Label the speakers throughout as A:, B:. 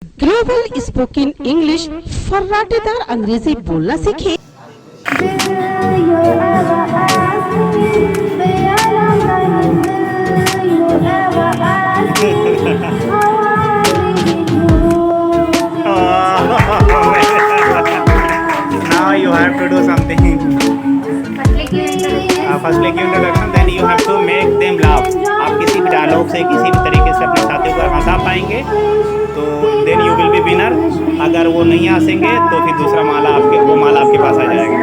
A: Global spoken English फर्राटेदार अंग्रेजी बोलना सीखे।
B: Now you have to do something. Firstly give introduction, then you have to make them laugh. आप किसी भी dialogue से किसी भी तरीके से अपने साथियों को हंसा पाएंगे तो then you will be winner. अगर वो नहीं हंसेंगे तो फिर दूसरा माला आपके पास आ जाएगा।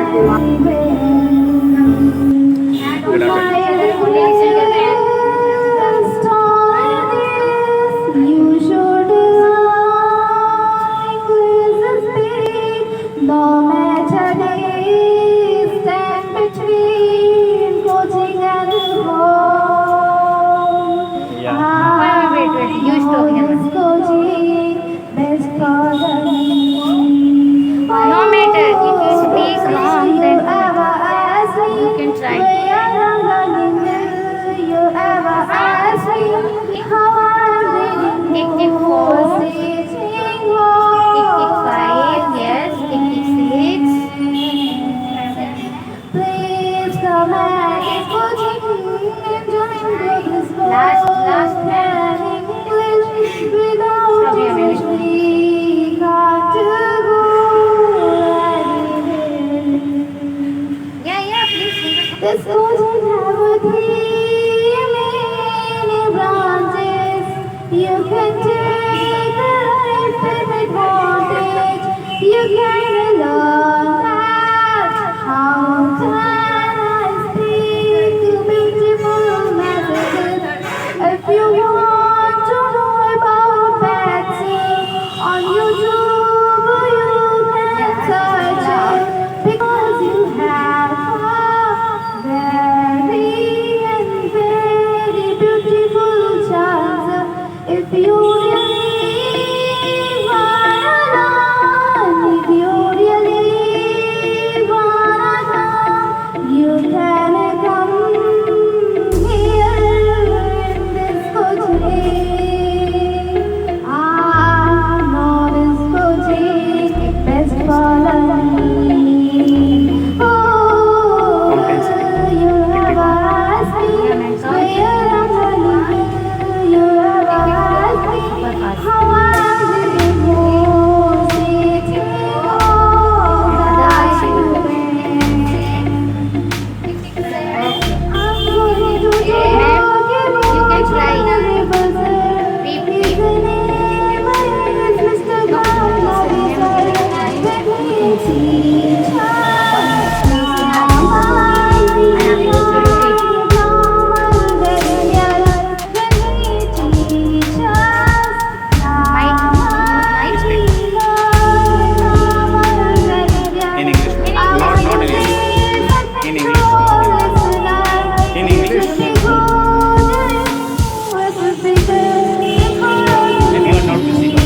C: This doesn't have a theme, many branches. You can take a life advantage. You can learn that how time speak to beautiful messages. If you want to know about Patsy on YouTube, you can search it because you have very and very beautiful chance. If you really wanna learn, if you really wanna know, you can come here in this coaching. I know this coaching best for learning. Oh, you have asked me where I'm living. You have asked me how I'm living. Oh, sitting all that you I'm going to do you can try the rivers. His name is Mr.Ghulam. Let me teach
B: In English, not in English. In English. In English. If you are not visible.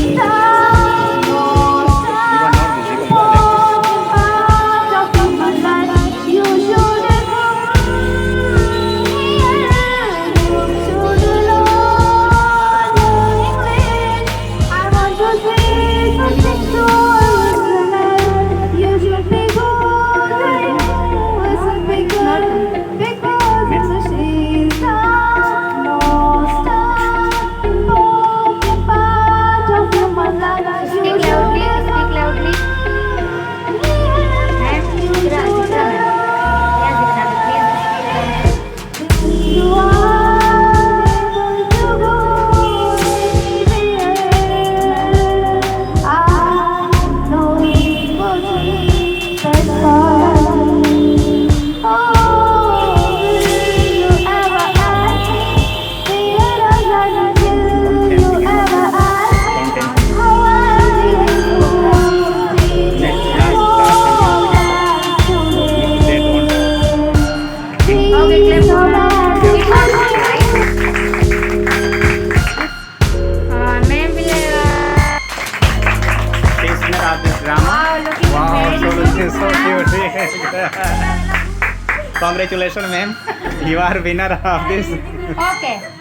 B: You are not visible. So cute. Congratulations, ma'am. You are winner of this.
D: Okay.